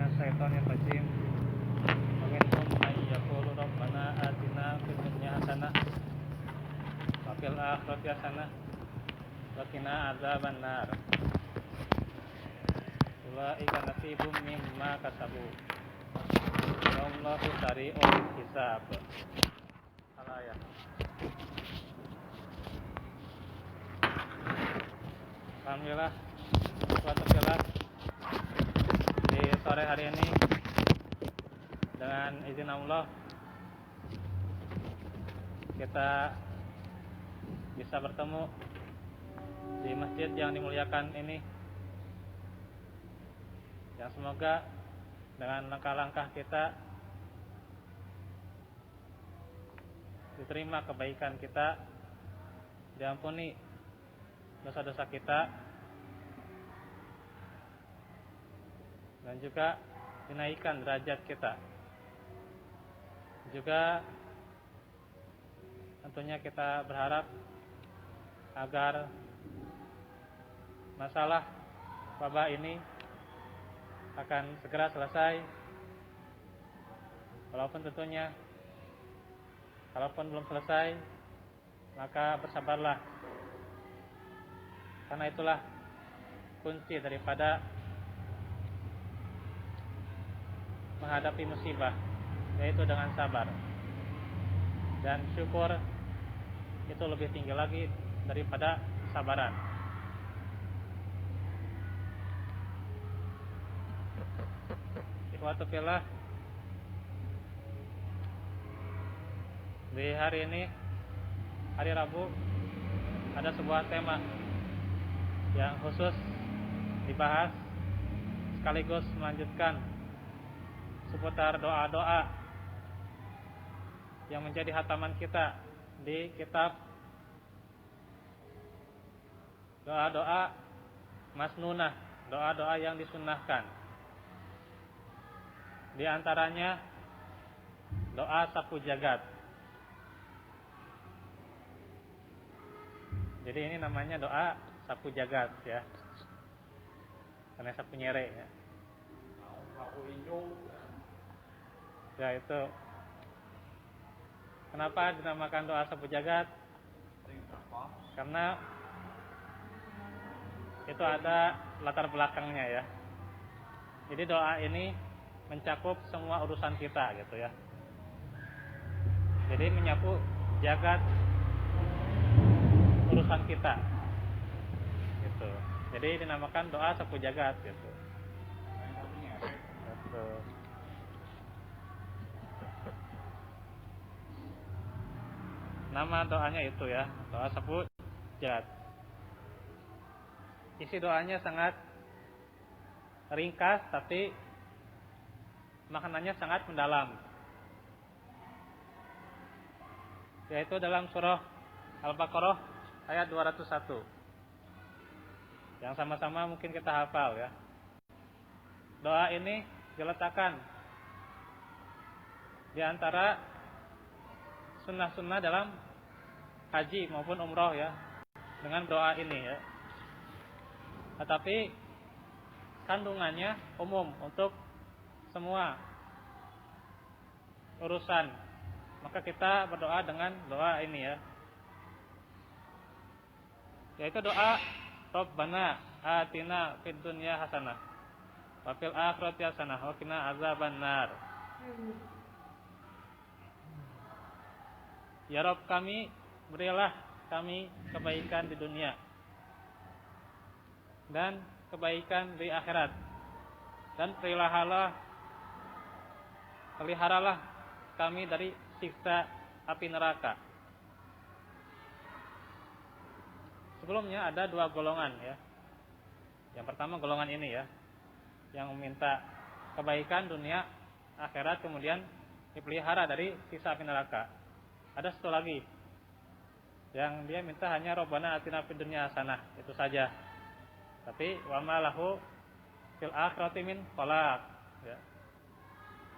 minasyaitonir rajim. Wa minhum man yaqulu rabbana atina fid dunya hasanah wa fil akhirati hasanah wa qina adzabannar. Ulaika nasibum mimma kasabu. Wallahu sari'ul hisab. Al-ayat. Alhamdulillah, suatu kelas di sore hari ini dengan izin Allah kita bisa bertemu di masjid yang dimuliakan ini, yang semoga dengan langkah-langkah kita diterima kebaikan kita, diampuni dosa-dosa kita, dan juga dinaikkan derajat kita. Juga tentunya kita berharap agar masalah wabah ini akan segera selesai, walaupun tentunya kalaupun belum selesai, maka bersabarlah, karena itulah kunci daripada menghadapi musibah, yaitu dengan sabar. Dan syukur itu lebih tinggi lagi daripada kesabaran. Ikhwatu fillah, di hari ini, hari Rabu, ada sebuah tema yang khusus dibahas sekaligus melanjutkan seputar doa-doa yang menjadi hataman kita di kitab doa-doa masnunah, doa-doa yang disunnahkan. Di antaranya doa sapu jagat. Jadi ini namanya doa sapu jagat ya, karena sapu nyere ya. Ya itu. Kenapa dinamakan doa sapu jagat? Karena itu ada latar belakangnya ya. Jadi doa ini mencakup semua urusan kita gitu ya. Jadi menyapu jagat urusan kita gitu. Jadi dinamakan doa sapu jagat gitu. Nama doanya itu ya, doa sapu jagat. Isi doanya sangat ringkas tapi maknanya sangat mendalam. Yaitu dalam surah Al-Baqarah ayat 201. Yang sama-sama mungkin kita hafal ya. Doa ini diletakkan di antara sunnah-sunnah dalam haji maupun umroh ya, dengan doa ini ya. Tetapi kandungannya umum untuk semua urusan. Maka kita berdoa dengan doa ini ya, yaitu doa Rabbana atina fid dunya hasanah wa fil akhirati hasanah wa qina azabannar. Ya Rabb kami, berilah kami kebaikan di dunia dan kebaikan di akhirat, dan peliharalah kami dari siksa api neraka. Sebelumnya ada dua golongan ya. Yang pertama golongan ini ya, yang meminta kebaikan dunia akhirat, kemudian dipelihara dari siksa api neraka. Ada satu lagi yang dia minta hanya Rabbana atina fid dunya hasanah, itu saja. Tapi wa ma lahu fil akhirati min khalaq ya.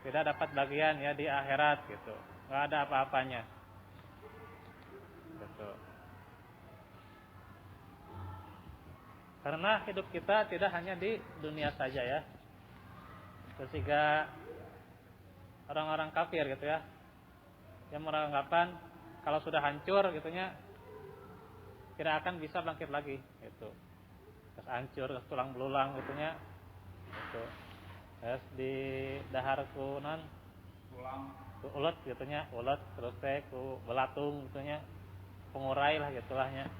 Tidak dapat bagian ya di akhirat gitu. Enggak ada apa-apanya. Gitu. Karena hidup kita tidak hanya di dunia saja ya. sehingga orang-orang kafir gitu ya, yang beranggapan kalau sudah hancur gitunya tidak akan bisa bangkit lagi gitu. Terus hancur, terus tulang belulang gitunya gitu. Terus di dahar ku non ulet gitunya, ulet terus teh ku belatung gitunya, pengurai lah gitulahnya.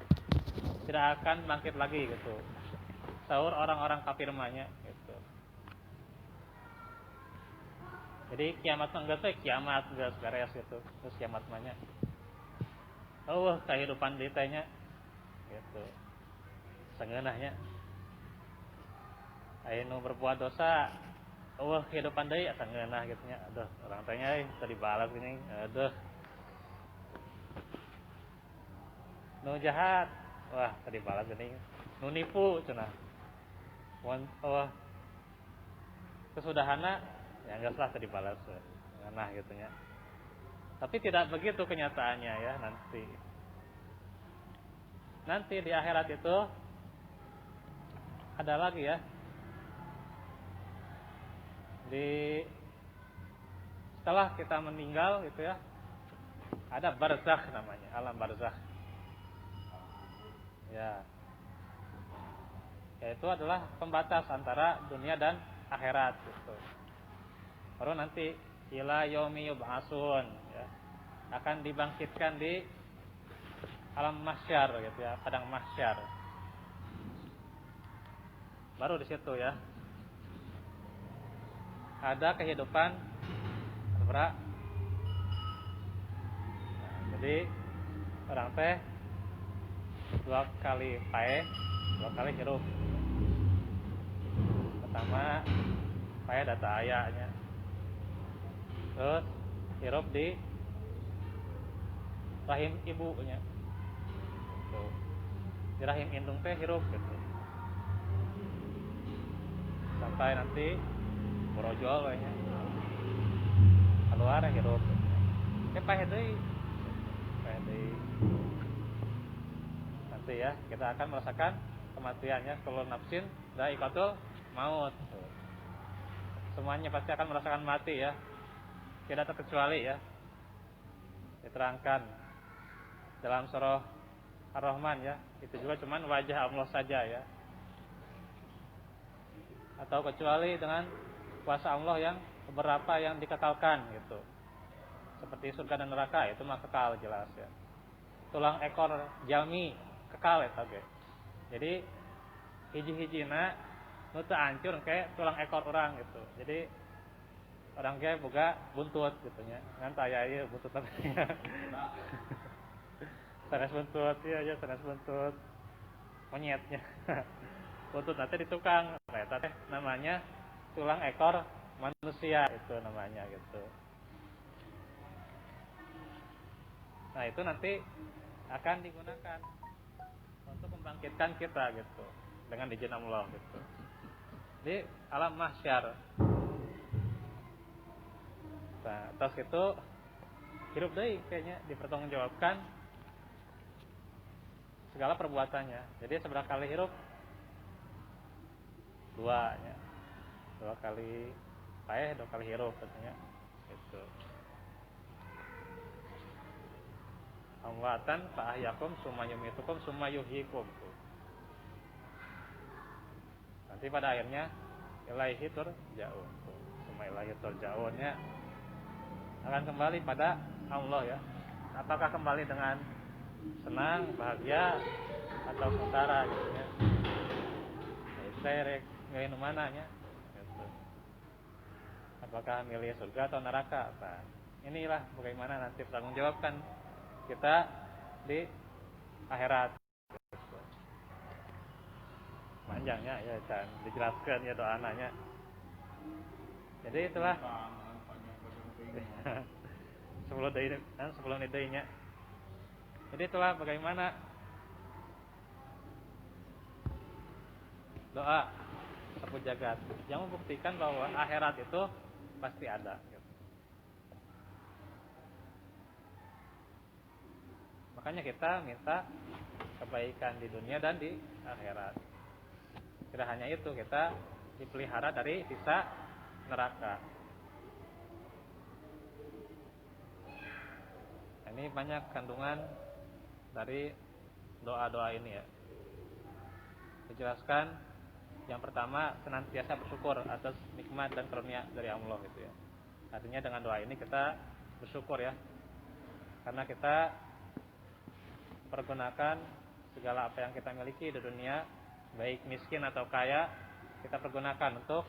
Tidak akan bangkit lagi gitu. Saur orang-orang kafir mahnya gitu. Jadi kiamat enggak teh kiamat enggak beres gitu. Terus kiamat mahnya. Oh, kehidupan di teh-nya gitu. Sengeunahnya. Anu berbuat dosa, oh kehidupan deui asa ngeunah gitu nya. Aduh, orang teh nya teu dibalas gini. Aduh. Nu jahat, wah teu dibalas gini. Nu nipu cenah. Wah. Kesudahana ya enggak salah teu dibalas. Ngeunah gitu nya. Tapi tidak begitu kenyataannya ya nanti. Nanti di akhirat itu ada lagi ya. Setelah kita meninggal gitu ya, ada barzakh namanya, alam barzakh. Ya. Yaitu adalah pembatas antara dunia dan akhirat gitu. Baru nanti ila yaumi yub'atsun ya. Akan dibangkitkan di alam mahsyar gitu ya, padang mahsyar. Baru di situ ya. Ada kehidupan nah, jadi orang teh 2 kali pae, 2 kali hirup. Pertama pae data ayahnya, terus hirup di rahim ibunya gitu. Di rahim indung teh hirup gitu sampai nanti borojol kayaknya keluar hirup pae deui nanti ya kita akan merasakan kematiannya. Kullu nafsin dha'iqatul maut, semuanya pasti akan merasakan mati ya, tidak terkecuali ya. Diterangkan dalam surah Ar-Rahman ya, itu juga cuman wajah Allah saja ya, atau kecuali dengan kuasa Allah yang beberapa yang dikekalkan gitu, seperti surga dan neraka itu mah kekal jelas ya. Tulang ekor jalmi kekal eta ge. Jadi hiji-hijina nu teu hancur kayak tulang ekor orang gitu. Jadi orang ge boga buntut gitu nya. Ngan aya ieu buntut teh. Sanes buntut ieu aja sanes buntut monyetnya. Buntut nanti di tukang. Eta teh namanya tulang ekor manusia itu namanya gitu. Nah, itu nanti akan digunakan untuk membangkitkan kita gitu dengan izin Allah gitu. Di alam mahsyar. Nah, terus itu hirup deui kayaknya dipertanggungjawabkan segala perbuatannya. Jadi seberapa kali hirup? 2 nya. 2 kali paeh, 2 kali hirup katanya. Gitu. Amwatan fa ahyakum summa yumitukum summa yuhyikum. Nanti pada akhirnya ilaihi turja'un. Summa ilaihi turja'unnya akan kembali pada Allah ya. Apakah kembali dengan senang, bahagia atau sengsara gitu ya. Itu saya milih mananya gitu. Apakah milih surga atau neraka? Nah, inilah bagaimana nanti bertanggung jawabkan kita di akhirat. Panjangnya ya dan dijelaskan ya doa anaknya. Jadi itulah 10 idenya. Jadi itulah bagaimana doa sapu jagat yang membuktikan bahwa akhirat itu pasti ada. Makanya kita minta kebaikan di dunia dan di akhirat. Tidak hanya itu, kita dipelihara dari siksa neraka. Ini banyak kandungan dari doa-doa ini ya. Dijelaskan yang pertama, senantiasa bersyukur atas nikmat dan karunia dari Allah gitu ya. Artinya dengan doa ini kita bersyukur ya, karena kita pergunakan segala apa yang kita miliki di dunia, baik miskin atau kaya, kita pergunakan untuk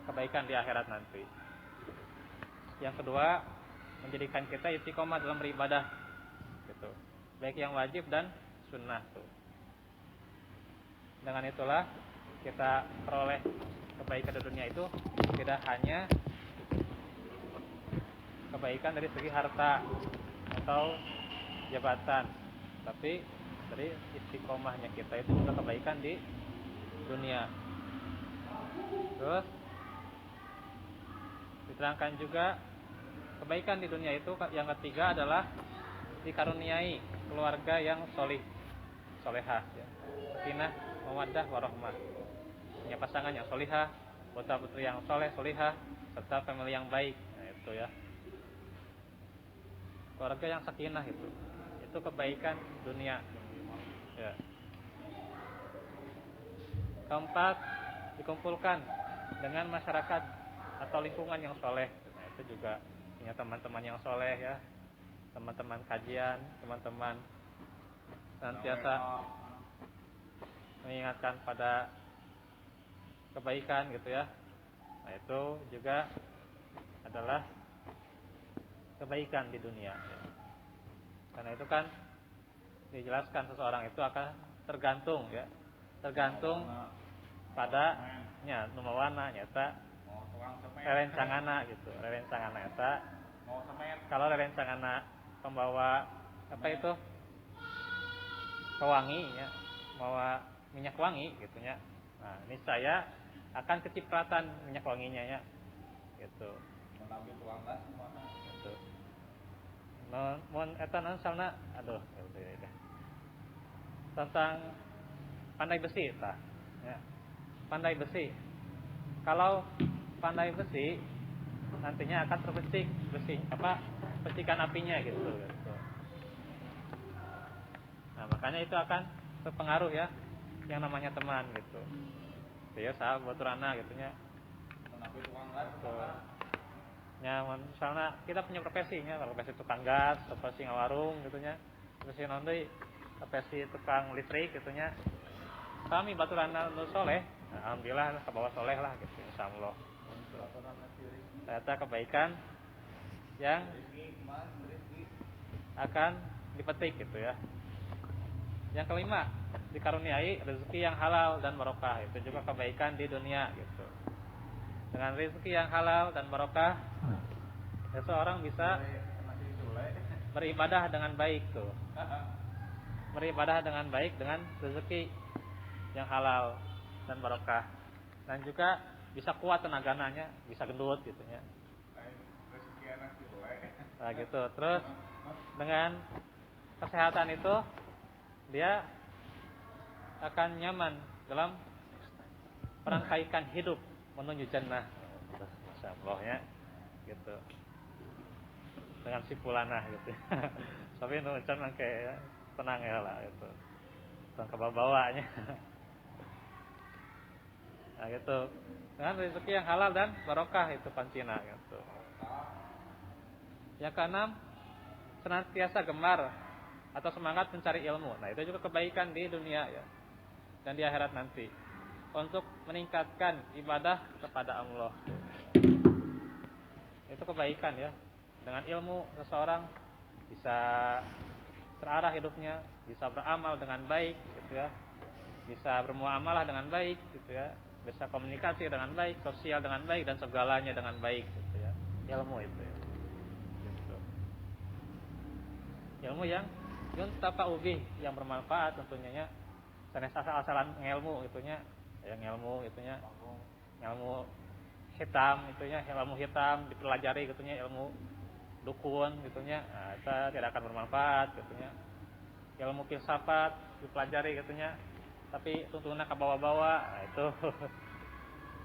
kebaikan di akhirat nanti. Yang kedua, menjadikan kita istiqomah dalam beribadah gitu, baik yang wajib dan sunnah tuh. Dengan itulah kita peroleh kebaikan di dunia itu tidak hanya kebaikan dari segi harta atau jabatan, tapi dari istiqomahnya kita itu juga kebaikan di dunia. Terus diterangkan juga kebaikan di dunia itu yang ketiga adalah dikaruniai keluarga yang solehah ya. Sakinah, mawaddah, warahmah, punya pasangan yang solihah, putra putri yang solihah, serta famili yang baik. Nah itu ya, keluarga yang sakinah itu kebaikan dunia ya. Keempat, dikumpulkan dengan masyarakat atau lingkungan yang soleh. Nah, itu juga punya teman-teman yang soleh ya, teman-teman kajian, teman-teman senantiasa mengingatkan pada kebaikan gitu ya. Nah itu juga adalah kebaikan di dunia ya. Karena itu kan dijelaskan seseorang itu akan tergantung ya, tergantung pada nya numawana nyata rerencangana gitu, rerencangana nyata. Kalau rerencangana pembawa apa itu pewangi ya, bawa minyak wangi gitu ya. Nah, ini saya akan kecipratan minyak wanginya ya. Gitu. Gitu. Mun eta naon salna aduh ya. Tentang pandai besi tah ya. Pandai besi. Kalau pandai besi nantinya akan terpecik besi percikan apinya gitu. Nah, makanya itu akan berpengaruh ya yang namanya teman gitu. Ya sahabat baturana gitu nya. Ya, misalnya kita punya profesinya, profesi tukang gas, profesi ngawarung gitu nya. Profesi naon deui? Profesi tukang listrik gitu nya. Kami baturana nu soleh, alhamdulillah kabawa soleh lah gitu insyaallah. Ternyata kebaikan yang akan dipetik gitu ya. Yang kelima, dikaruniai rezeki yang halal dan barokah. Itu juga kebaikan di dunia gitu. Dengan rezeki yang halal dan barokah, seseorang bisa beribadah dengan baik tuh. Beribadah dengan baik dengan rezeki yang halal dan barokah. Dan juga bisa kuat tenaganya, bisa gendut gitu ya. Nah gitu. Terus dengan kesehatan itu dia akan nyaman dalam merangkaikan hidup menuju jannah. Masyaallah ya. Gitu. Dengan sipulanah gitu. Tapi nu can kayak tenang ya lah gitu. Tong kebawa-bawanya. Nah gitu. Dengan rezeki yang halal dan barokah itu pancina gitu. Yang keenam, senantiasa gemar atau semangat mencari ilmu. Nah, itu juga kebaikan di dunia ya. Dan di akhirat nanti. Untuk meningkatkan ibadah kepada Allah. Itu kebaikan ya. Dengan ilmu seseorang bisa terarah hidupnya, bisa beramal dengan baik gitu ya. Bisa bermuamalah dengan baik gitu ya. Bisa komunikasi dengan baik, sosial dengan baik, dan segalanya dengan baik gitu ya. Ilmu itu ya. Gitu. Ilmu yang yuntafa'u bih, yang bermanfaat tentunya ya. Sanes asal-asalan ngelmu itunya, yang ngelmu itunya, ilmu hitam itunya, ilmu hitam dipelajari gitunya, ilmu dukun gitunya, nah, itu tidak akan bermanfaat gitunya. Ilmu filsafat dipelajari gitunya, tapi tuntunannya ke bawah-bawah, nah, itu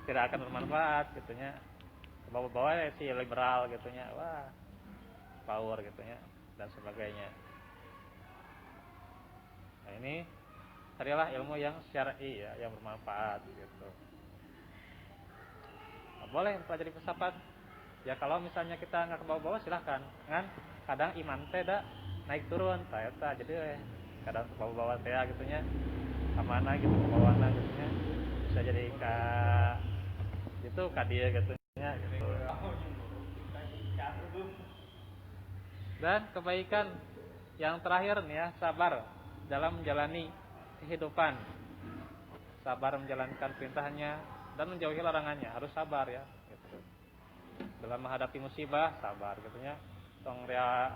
tidak akan bermanfaat gitunya. bawa-bawa si liberal gitunya, wah power gitunya dan sebagainya. Nah ini carilah ilmu yang syar'i ya, yang bermanfaat gitu. Nah, boleh pelajari filsafat ya, kalau misalnya kita nggak ke bawah-bawah silahkan kan, kadang iman teh da naik turun eta jadi kadang ke bawah-bawah teh gitunya kemana gitu, ke bawahna gitunya, bisa jadi gitu dia gitunya gitu. Dan kebaikan yang terakhir nih ya, sabar dalam menjalani kehidupan, sabar menjalankan perintahnya dan menjauhi larangannya, harus sabar ya gitu. Dalam menghadapi musibah sabar gitunya, tong rea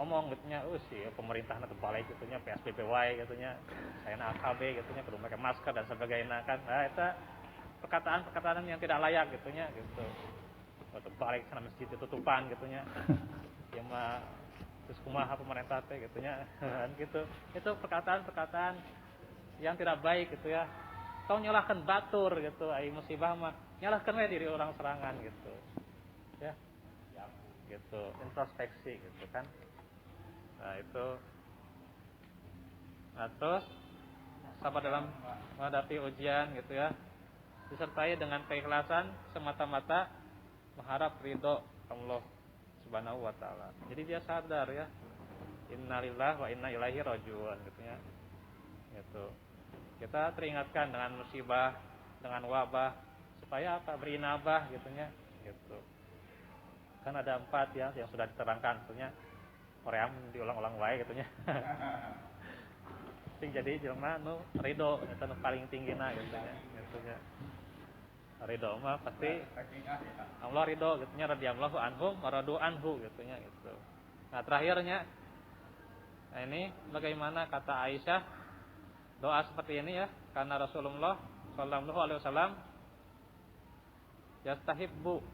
ngomong gitunya, sih pemerintahna terbalik gitunya, PSBB wae gitunya, saya AKB gitunya, kudu pakai masker dan sebagainya kan. Nah itu perkataan-perkataan yang tidak layak gitunya gitu. Waktu balik sana masjid ditutupan gitunya. Ya mah terus kumaha pemerintah teh gitunya kan gitu. Itu perkataan-perkataan yang tidak baik gitu ya. Kau nyalahkan batur gitu, ai musibah mah nyalahkan we diri orang serangan gitu. Ya. Gitu, introspeksi gitu kan. Nah, itu. Nah, terus sabar dalam menghadapi ujian gitu ya, disertai dengan keikhlasan semata-mata mengharap ridho Allah Subhanahu wa taala. Jadi dia sadar ya, innalillahi wa inna ilaihi rajiun gitu ya. Gitu. Kita teringatkan dengan musibah, dengan wabah supaya apa? Berinabah gitu ya. Gitu. Kan ada 4 ya yang sudah diterangkan tentunya. Koream diulang-ulang wae gitu nya. Sing jadi jelema nu ridho eta nu paling tinggina gitu nya. Gitu nya. Ridho mah pasti Allah ridho gitu nya, radhiyallahu anhum wa radu anhu gitu nya gitu. Nah, terakhirnya nah ini bagaimana kata Aisyah doa seperti ini ya, karena Rasulullah sallallahu alaihi wasallam yastahibbu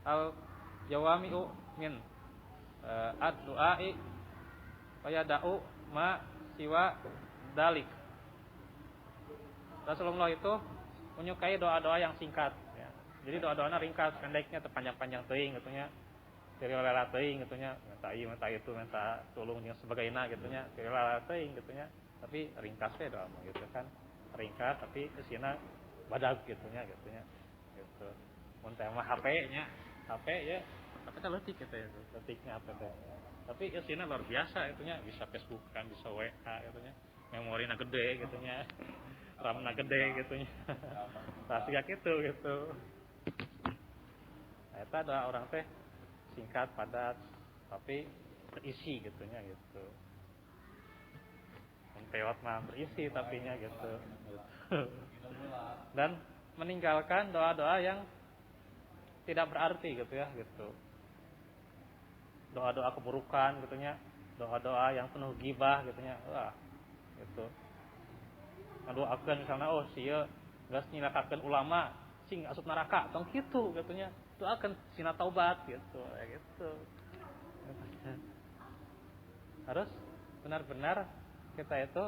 al jawami'u min ad-du'ai wa yada'u ma siwa dalik. Rasulullah itu menyukai doa-doa yang singkat ya. Jadi doa-doanya ringkas, pendeknya terpanjang-panjang teuing gitu nya. Teu lela teuing gitu nya, minta itu, minta tulung jeung sebagainya gitu nya. Teu lela teuing gitu nya. Tapi ringkas we doa mah gitu kan. Ringkas tapi isina badag gitu nya gitu nya. Gitu. Mun teh mah HP nya, HP ya apa teh leutik gitu ya, leutiknya apa teh. Tapi isina luar biasa itunya, bisa Facebook kan, bisa WA gitunya. Memorina gede gitunya. RAM-na gede gitunya. Pasti kayak gitu. Nah, eta doa orang teh singkat, padat, tapi terisi gitunya gitu. Peot mah berisi tapinya gitu. Dan meninggalkan doa-doa yang tidak berarti gitu ya gitu. Doa-doa keburukan gitunya, doa-doa yang penuh gibah gitunya. Wah, gitu. Ngadoakeun misalnya sieu geus nyilakakeun ulama sing asup neraka, tong kitu gitunya. Doakeun sina taubat gitu, kayak gitu. Harus benar-benar kita itu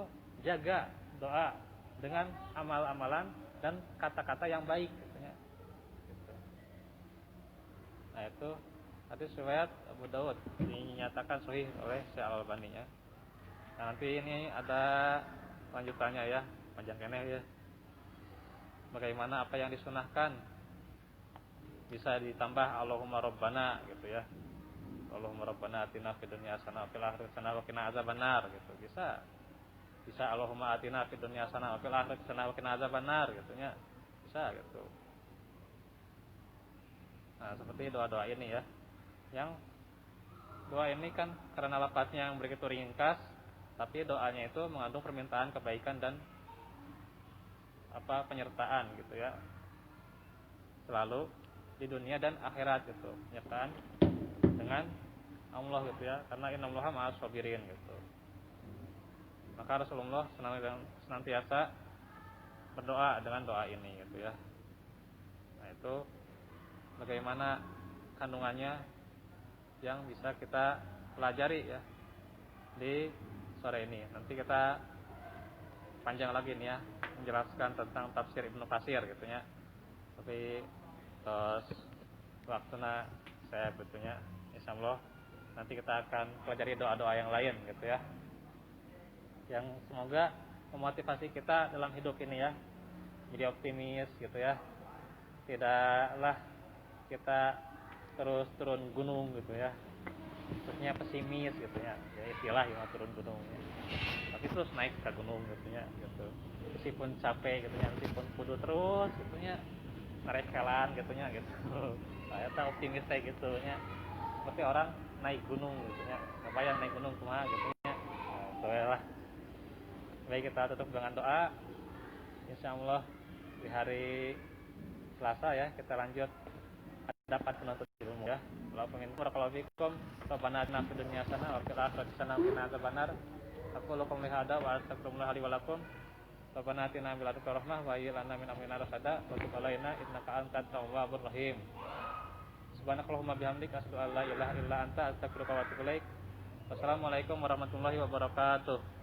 jaga doa dengan amal-amalan dan kata-kata yang baik gitunya. Gitu. Nah, itu hadis riwayat Abu Daud dinyatakan sahih oleh Syekh Al-Albani ya. Nah, nanti ini ada lanjutannya ya, panjang keneh ya. Bagaimana apa yang disunahkan bisa ditambah Allahumma Rabbana gitu ya. Allahumma Rabbana atina fid dunya hasanah wa fil akhirati hasanah wa qina azabannar gitu. Bisa Allahumma atina fid dunya hasanah wa fil akhirati hasanah wa qina azabannar gitu nya. Bisa gitu. Nah, seperti doa-doa ini ya. Yang doa ini kan karena lafaznya yang begitu ringkas, tapi doanya itu mengandung permintaan kebaikan dan penyertaan gitu ya. Selalu di dunia dan akhirat gitu. Penyertaan dengan Allah gitu ya. Karena innallaha ma'as sabirin gitu. Maka Rasulullah senantiasa berdoa dengan doa ini gitu ya. Nah, itu bagaimana kandungannya yang bisa kita pelajari ya di sore ini. Nanti kita panjang lagi nih ya menjelaskan tentang tafsir Ibnu Katsir gitu ya. Tapi terus waktuna saya betulnya insyaallah nanti kita akan pelajari doa-doa yang lain gitu ya, yang semoga memotivasi kita dalam hidup ini ya, jadi optimis gitu ya, tidaklah kita terus turun gunung gitu ya, terusnya pesimis gitu ya, ya istilah yang turun gunung ya. Tapi terus naik ke gunung gitu ya, gitu meskipun capek gitu ya, meskipun kudu terus gitu ya, narik jalan gitu ya gitu. Saya tak optimis kayak gitu ya, seperti orang naik gunung gitu ya, kebayang naik gunung kumaha gitu ya. Nah, lah. Baik, kita tutup dengan doa. Insyaallah di hari Selasa ya kita lanjut dapat penuntut ilmu ya. Kalau pengen barakallahu fikum, rabbana atina fid dunya hasanah wa fil akhirati hasanah wa qina adzabannar. Aku lakum lihada wa astaghfirullah li wa lakum. Rabbana atina min ladunka rahmah wa hayyi lana min amrina rasada wa tub alaina innaka antat tawwabur rahim. Subhanakallahumma bihamdika asyhadu an la ilaha illa anta astaghfiruka wa atubu ilaik. Wassalamualaikum warahmatullahi wabarakatuh.